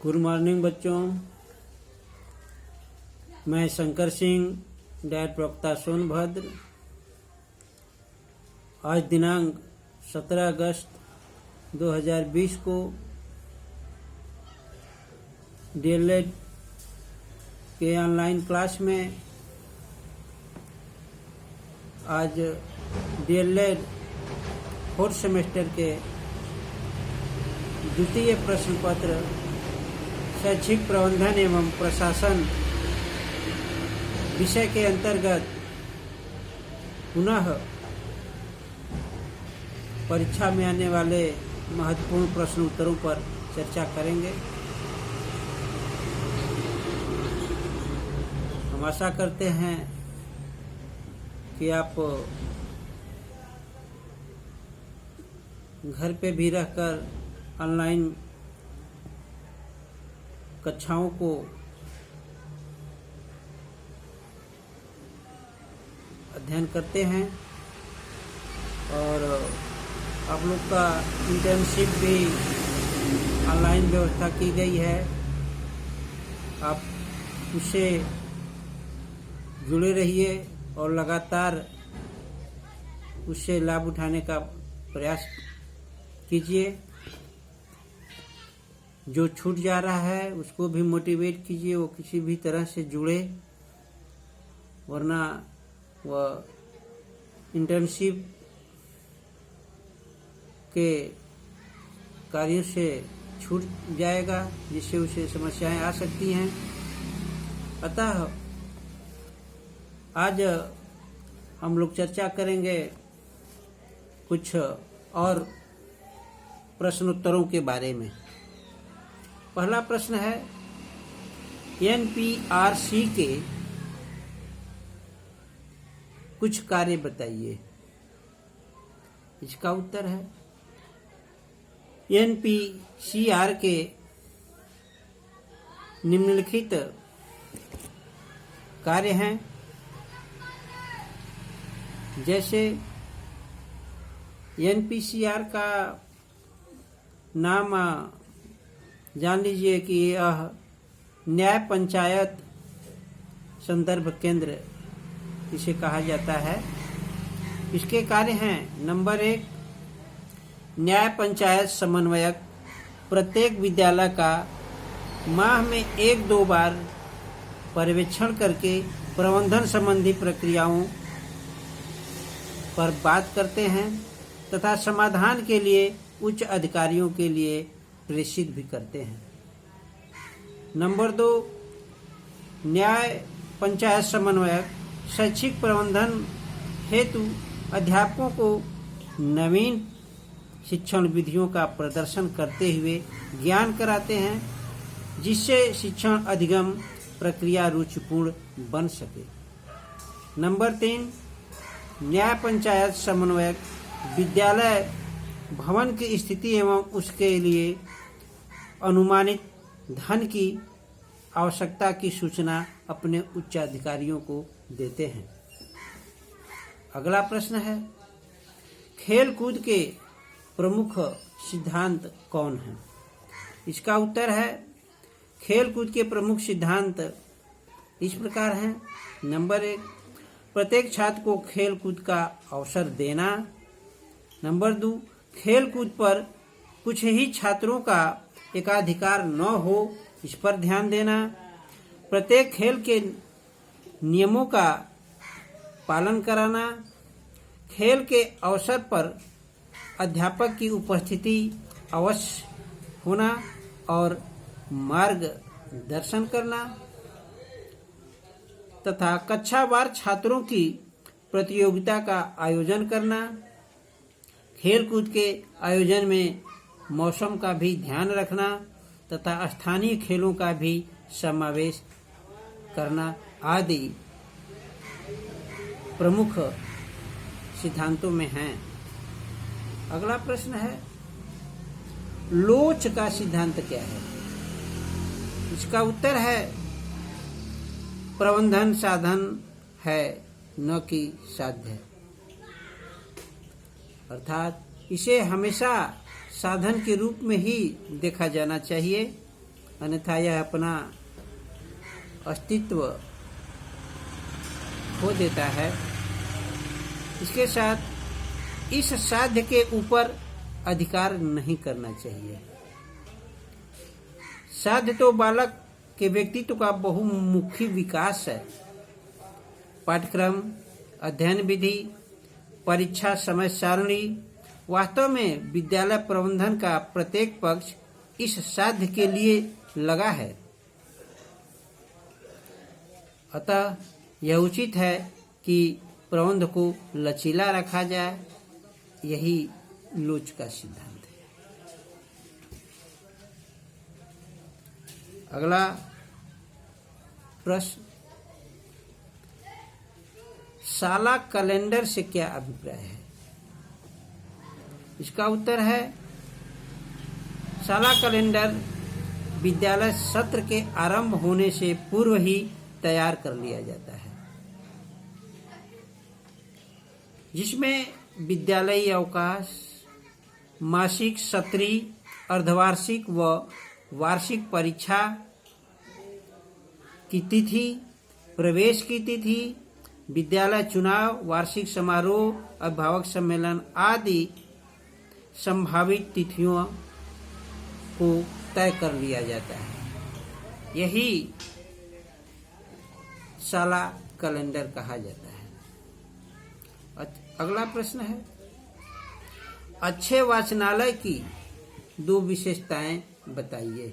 Good morning बच्चों। मैं Shankar Singh, diet प्रवक्ता सोनभद्र। आज दिनांक 17 अगस्त 2020 को डीएलएड के ऑनलाइन क्लास में आज डीएलएड 4th सेमेस्टर के द्वितीय प्रश्न पत्र शैक्षिक प्रबंधन एवं प्रशासन विषय के अंतर्गत पुनः परीक्षा में आने वाले महत्वपूर्ण प्रश्न उत्तरों पर चर्चा करेंगे। हम आशा करते हैं कि आप घर पे भी रहकर ऑनलाइन कक्षाओं को अध्ययन करते हैं और आप लोग का इंटर्नशिप भी ऑनलाइन व्यवस्था की गई है। आप उससे जुड़े रहिए और लगातार उससे लाभ उठाने का प्रयास कीजिए। जो छूट जा रहा है उसको भी मोटिवेट कीजिए, वो किसी भी तरह से जुड़े, वरना वह इंटर्नशिप के कार्यों से छूट जाएगा, जिससे उसे समस्याएं आ सकती हैं। अतः आज हम लोग चर्चा करेंगे कुछ और प्रश्नोत्तरों के बारे में। पहला प्रश्न है, एनपीआरसी के कुछ कार्य बताइए। इसका उत्तर है, एनपीसीआर के निम्नलिखित कार्य हैं। जैसे एनपीसीआर का नाम जान लीजिए कि यह न्याय पंचायत संदर्भ केंद्र इसे कहा जाता है। इसके कार्य हैं, नंबर 1, न्याय पंचायत समन्वयक प्रत्येक विद्यालय का माह में 1-2 बार पर्यवेक्षण करके प्रबंधन संबंधी प्रक्रियाओं पर बात करते हैं तथा समाधान के लिए उच्च अधिकारियों के लिए प्रेषित भी करते हैं। नंबर 2, न्याय पंचायत समन्वयक शैक्षिक प्रबंधन हेतु अध्यापकों को नवीन शिक्षण विधियों का प्रदर्शन करते हुए ज्ञान कराते हैं, जिससे शिक्षण अधिगम प्रक्रिया रुचिपूर्ण बन सके। नंबर 3, न्याय पंचायत समन्वयक विद्यालय भवन की स्थिति एवं उसके लिए अनुमानित धन की आवश्यकता की सूचना अपने उच्च अधिकारियों को देते हैं। अगला प्रश्न है, खेल कूद के प्रमुख सिद्धांत कौन हैं? इसका उत्तर है, खेल कूद के प्रमुख सिद्धांत इस प्रकार हैं। नंबर 1, प्रत्येक छात्र को खेल कूद का अवसर देना। नंबर 2, खेल कूद पर कुछ ही छात्रों का एकाधिकार न हो, इस पर ध्यान देना। प्रत्येक खेल के नियमों का पालन कराना। खेल के अवसर पर अध्यापक की उपस्थिति अवश्य होना और मार्गदर्शन करना तथा कक्षावार छात्रों की प्रतियोगिता का आयोजन करना। खेल कूद के आयोजन में मौसम का भी ध्यान रखना तथा स्थानीय खेलों का भी समावेश करना आदि प्रमुख सिद्धांतों में हैं। अगला प्रश्न है, लोच का सिद्धांत क्या है? इसका उत्तर है, प्रबंधन साधन है न कि साध्य। अर्थात इसे हमेशा साधन के रूप में ही देखा जाना चाहिए, अन्यथा यह अपना अस्तित्व खो देता है। इसके साथ इस साध्य के ऊपर अधिकार नहीं करना चाहिए। साध्य तो बालक के व्यक्तित्व का बहुमुखी विकास है। पाठ्यक्रम, अध्ययन विधि, परीक्षा समय सारणी, वास्तव में विद्यालय प्रबंधन का प्रत्येक पक्ष इस साध्य के लिए लगा है। अतः यह उचित है कि प्रबंध को लचीला रखा जाए। यही लोच का सिद्धांत है। अगला प्रश्न, शाला कैलेंडर से क्या अभिप्राय है? इसका उत्तर है, शाला कैलेंडर विद्यालय सत्र के आरंभ होने से पूर्व ही तैयार कर लिया जाता है, जिसमें विद्यालयी अवकाश, मासिक, सत्रीय, अर्धवार्षिक व वार्षिक परीक्षा की तिथि, प्रवेश की तिथि, विद्यालय चुनाव, वार्षिक समारोह, अभिभावक सम्मेलन आदि संभावित तिथियों को तय कर लिया जाता है। यही शाला कैलेंडर कहा जाता है। अगला प्रश्न है, अच्छे वाचनालय की 2 विशेषताएं बताइए।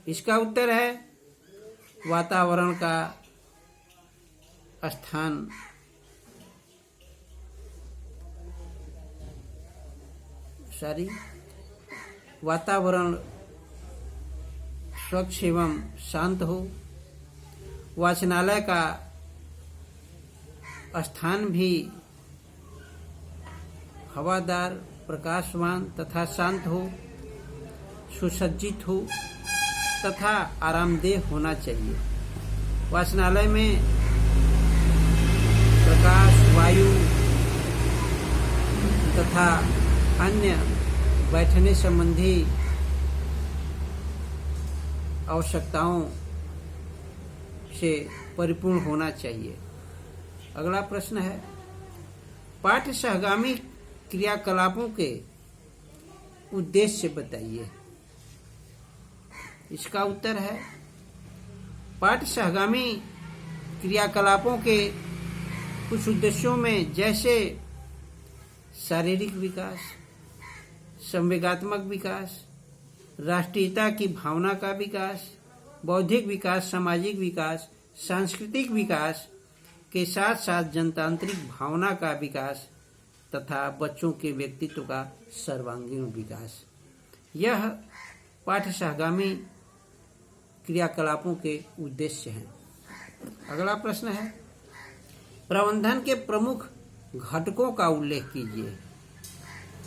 इसका उत्तर है, वातावरण का स्थान वातावरण स्वच्छ एवं शांत हो। वाचनालय का स्थान भी हवादार, प्रकाशवान तथा शांत हो, सुसज्जित हो तथा आरामदेह होना चाहिए। वाचनालय में प्रकाश, वायु तथा अन्य बैठने संबंधी आवश्यकताओं से परिपूर्ण होना चाहिए। अगला प्रश्न है, पाठ्य सहगामी क्रियाकलापों के उद्देश्य बताइए। इसका उत्तर है, पाठ्य सहगामी क्रियाकलापों के कुछ उद्देश्यों में जैसे शारीरिक विकास, संवेगात्मक विकास, राष्ट्रीयता की भावना का विकास, बौद्धिक विकास, सामाजिक विकास, सांस्कृतिक विकास के साथ साथ जनतांत्रिक भावना का विकास तथा बच्चों के व्यक्तित्व का सर्वांगीण विकास, यह पाठ्य सहगामी क्रियाकलापों के उद्देश्य हैं। अगला प्रश्न है, प्रबंधन के प्रमुख घटकों का उल्लेख कीजिए।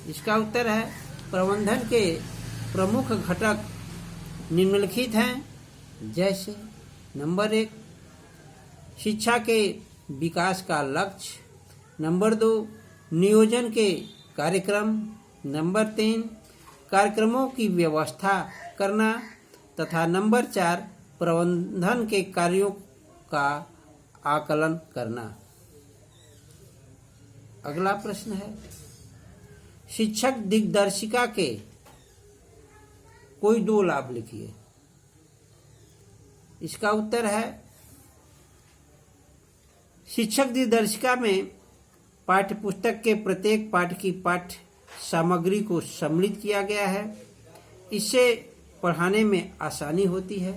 इसका उत्तर है, प्रबंधन के प्रमुख घटक निम्नलिखित हैं, जैसे नंबर 1, शिक्षा के विकास का लक्ष्य, नंबर 2, नियोजन के कार्यक्रम, नंबर 3, कार्यक्रमों की व्यवस्था करना तथा नंबर 4, प्रबंधन के कार्यों का आकलन करना। अगला प्रश्न है, शिक्षक दिग्दर्शिका के कोई 2 लाभ लिखिए। इसका उत्तर है, शिक्षक दिग्दर्शिका में पाठ्यपुस्तक के प्रत्येक पाठ की पाठ्य सामग्री को सम्मिलित किया गया है। इससे पढ़ाने में आसानी होती है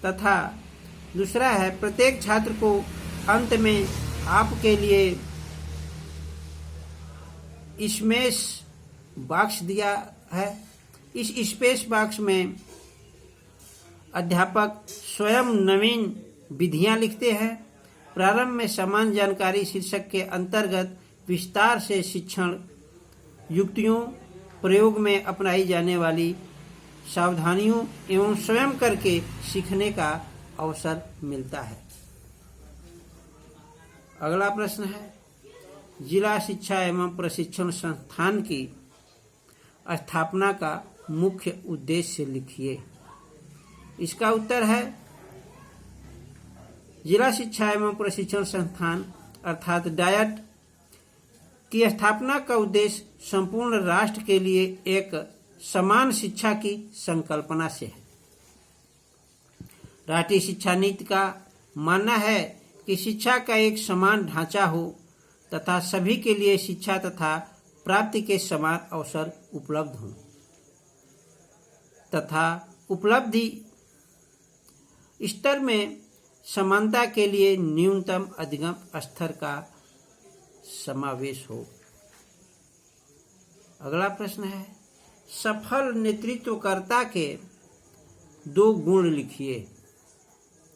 तथा दूसरा है, प्रत्येक छात्र को अंत में आपके लिए स्पेस बॉक्स दिया है। इस स्पेस बॉक्स में अध्यापक स्वयं नवीन विधियां लिखते हैं। प्रारंभ में समान जानकारी शीर्षक के अंतर्गत विस्तार से शिक्षण युक्तियों, प्रयोग में अपनाई जाने वाली सावधानियों एवं स्वयं करके सीखने का अवसर मिलता है। अगला प्रश्न है, जिला शिक्षा एवं प्रशिक्षण संस्थान की स्थापना का मुख्य उद्देश्य लिखिए। इसका उत्तर है जिला शिक्षा एवं प्रशिक्षण संस्थान अर्थात डायट की स्थापना का उद्देश्य संपूर्ण राष्ट्र के लिए एक समान शिक्षा की संकल्पना से है। राष्ट्रीय शिक्षा नीति का मानना है कि शिक्षा का एक समान ढांचा हो तथा सभी के लिए शिक्षा तथा प्राप्ति के समान अवसर उपलब्ध हों तथा उपलब्धि स्तर में समानता के लिए न्यूनतम अधिगम स्तर का समावेश हो। अगला प्रश्न है सफल नेतृत्वकर्ता के 2 गुण लिखिए।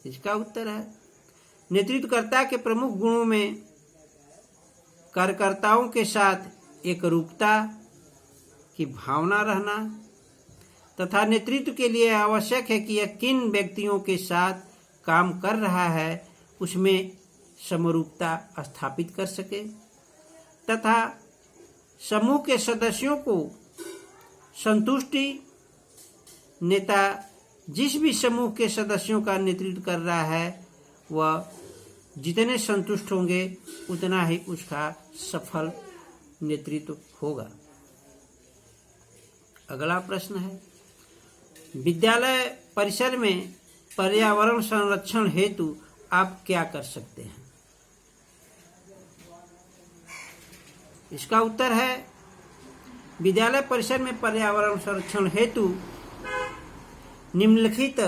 इसका उत्तर है नेतृत्वकर्ता के प्रमुख गुणों में कार्यकर्ताओं के साथ एकरूपता की भावना रहना तथा नेतृत्व के लिए आवश्यक है कि यह किन व्यक्तियों के साथ काम कर रहा है उसमें समरूपता स्थापित कर सके तथा समूह के सदस्यों को संतुष्टि नेता जिस भी समूह के सदस्यों का नेतृत्व कर रहा है वह जितने संतुष्ट होंगे उतना ही उसका सफल नेतृत्व होगा। अगला प्रश्न है विद्यालय परिसर में पर्यावरण संरक्षण हेतु आप क्या कर सकते हैं। इसका उत्तर है विद्यालय परिसर में पर्यावरण संरक्षण हेतु निम्नलिखित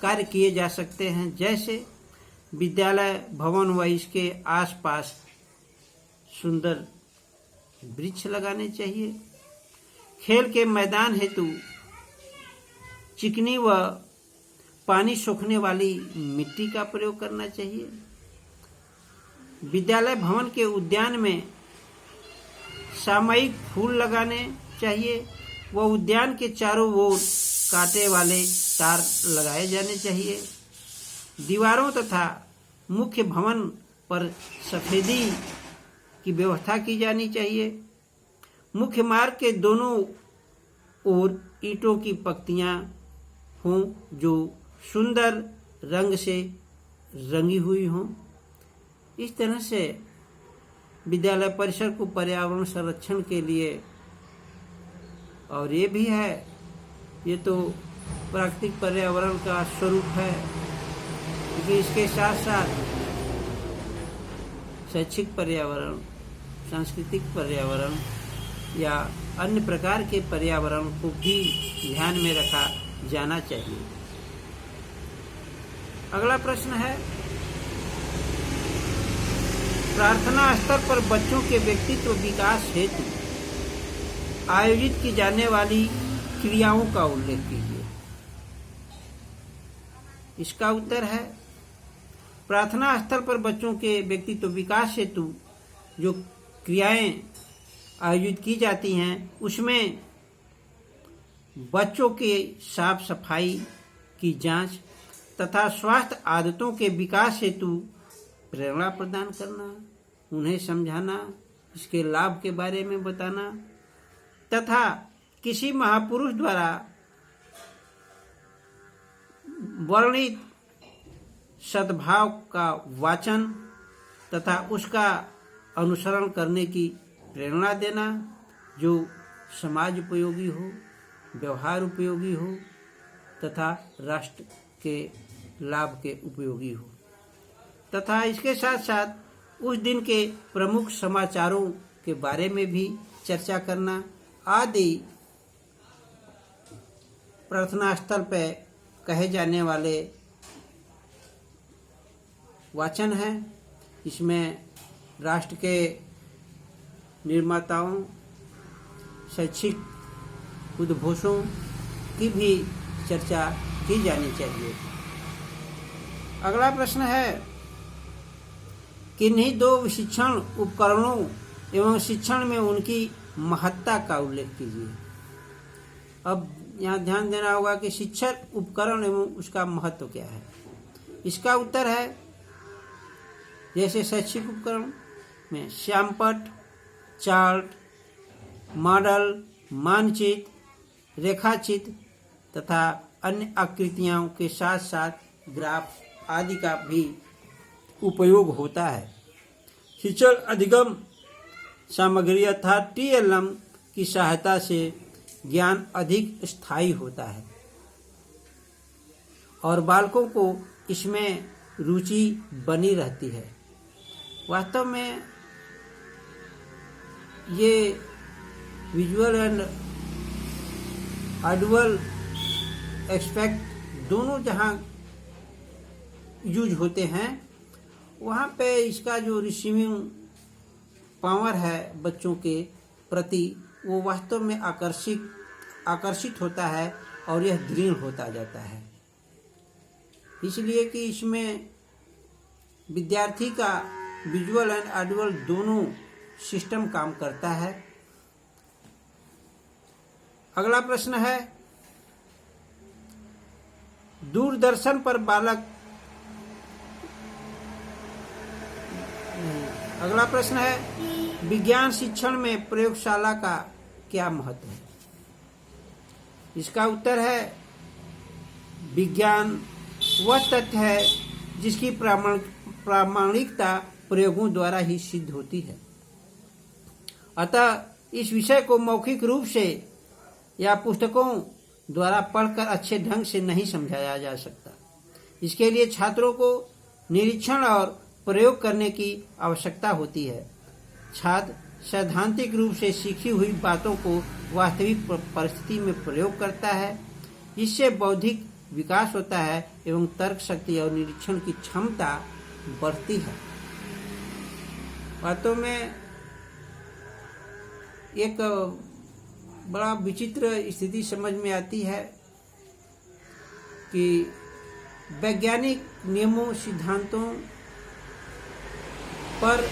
कार्य किए जा सकते हैं, जैसे विद्यालय भवन व इसके आसपास सुंदर वृक्ष लगाने चाहिए, खेल के मैदान हेतु चिकनी व पानी सोखने वाली मिट्टी का प्रयोग करना चाहिए, विद्यालय भवन के उद्यान में सामयिक फूल लगाने चाहिए व उद्यान के चारों ओर कांटे वाले तार लगाए जाने चाहिए, दीवारों तथा मुख्य भवन पर सफेदी की व्यवस्था की जानी चाहिए, मुख्य मार्ग के दोनों ओर ईंटों की पंक्तियां हों जो सुंदर रंग से रंगी हुई हों। इस तरह से विद्यालय परिसर को पर्यावरण संरक्षण के लिए, और ये भी है, ये तो प्राकृतिक पर्यावरण का स्वरूप है, क्योंकि इसके साथ साथ शैक्षिक पर्यावरण, सांस्कृतिक पर्यावरण या अन्य प्रकार के पर्यावरण को भी ध्यान में रखा जाना चाहिए। अगला प्रश्न है प्रार्थना स्तर पर बच्चों के व्यक्तित्व विकास हेतु आयोजित की जाने वाली क्रियाओं का उल्लेख कीजिए। इसका उत्तर है प्रार्थना स्तर पर बच्चों के व्यक्तित्व विकास हेतु जो क्रियाएं आयोजित की जाती हैं उसमें बच्चों के साफ सफाई की जांच तथा स्वास्थ्य आदतों के विकास हेतु प्रेरणा प्रदान करना, उन्हें समझाना, इसके लाभ के बारे में बताना तथा किसी महापुरुष द्वारा वर्णित सद्भाव का वाचन तथा उसका अनुसरण करने की प्रेरणा देना जो समाज उपयोगी हो, व्यवहार उपयोगी हो तथा राष्ट्र के लाभ के उपयोगी हो, तथा इसके साथ साथ उस दिन के प्रमुख समाचारों के बारे में भी चर्चा करना आदि प्रार्थना स्थल पर कहे जाने वाले वाचन हैं। इसमें राष्ट्र के निर्माताओं, शैक्षिक उद्घोषों की भी चर्चा की जानी चाहिए। अगला प्रश्न है किन्हीं 2 शिक्षण उपकरणों एवं शिक्षण में उनकी महत्ता का उल्लेख कीजिए। अब यहाँ ध्यान देना होगा कि शिक्षण उपकरण एवं उसका महत्व क्या है। इसका उत्तर है जैसे शैक्षिक उपकरण में श्यामपट्ट, चार्ट, मॉडल, मानचित्र, रेखाचित्र तथा अन्य आकृतियों के साथ साथ ग्राफ आदि का भी उपयोग होता है। खिंचड़ अधिगम सामग्री अर्थात TLM की सहायता से ज्ञान अधिक स्थायी होता है और बालकों को इसमें रुचि बनी रहती है। वास्तव में ये विजुअल एंड ऑडिबल एस्पेक्ट दोनों जहाँ यूज होते हैं, वहाँ पे इसका जो रिसीविंग पावर है बच्चों के प्रति, वो वास्तव में आकर्षित होता है और यह दृढ़ होता जाता है। इसलिए कि इसमें विद्यार्थी का विजुअल एंड ऑडिबल दोनों सिस्टम काम करता है। अगला प्रश्न है, दूरदर्शन पर बालक अगला प्रश्न है, विज्ञान शिक्षण में प्रयोगशाला का क्या महत्व है? इसका उत्तर है, विज्ञान वह तथ्य है जिसकी प्रामाणिकता प्रयोगों द्वारा ही सिद्ध होती है। अतः इस विषय को मौखिक रूप से या पुस्तकों द्वारा पढ़कर अच्छे ढंग से नहीं समझाया जा सकता। इसके लिए छात्रों को निरीक्षण और प्रयोग करने की आवश्यकता होती है। छात्र सैद्धांतिक रूप से सीखी हुई बातों को वास्तविक परिस्थिति में प्रयोग करता है। इससे बौद्धिक विकास होता है एवं तर्क शक्ति और निरीक्षण की क्षमता बढ़ती है। वास्तव में एक बड़ा विचित्र स्थिति समझ में आती है कि वैज्ञानिक नियमों सिद्धांतों पर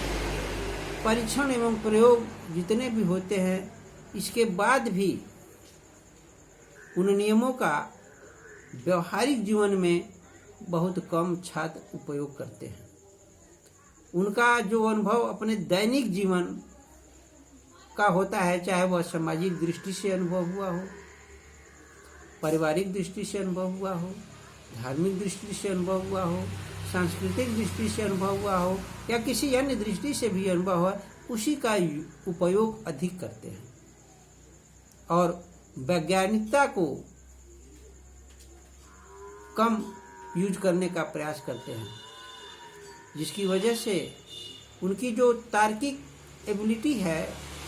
परीक्षण एवं प्रयोग जितने भी होते हैं, इसके बाद भी उन नियमों का व्यवहारिक जीवन में बहुत कम छात्र उपयोग करते हैं। उनका जो अनुभव अपने दैनिक जीवन का होता है, चाहे वह सामाजिक दृष्टि से अनुभव हुआ हो, पारिवारिक दृष्टि से अनुभव हुआ हो, धार्मिक दृष्टि से अनुभव हुआ हो, सांस्कृतिक दृष्टि से अनुभव हुआ हो या किसी अन्य दृष्टि से भी अनुभव हुआ, उसी का उपयोग अधिक करते हैं और वैज्ञानिकता को कम यूज करने का प्रयास करते हैं, जिसकी वजह से उनकी जो तार्किक एबिलिटी है,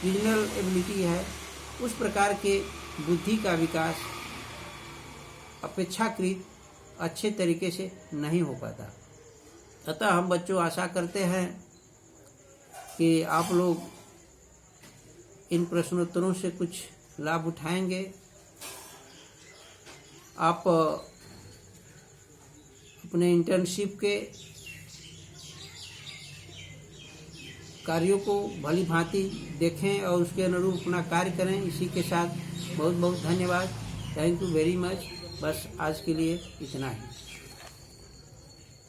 रीजनल एबिलिटी है, उस प्रकार के बुद्धि का विकास अपेक्षाकृत अच्छे तरीके से नहीं हो पाता। अतः हम बच्चों आशा करते हैं कि आप लोग इन प्रश्नोत्तरों से कुछ लाभ उठाएंगे। आप अपने इंटर्नशिप के कार्यों को भली भांति देखें और उसके अनुरूप अपना कार्य करें। इसी के साथ बहुत बहुत धन्यवाद। Thank you very much. बस आज के लिए इतना ही।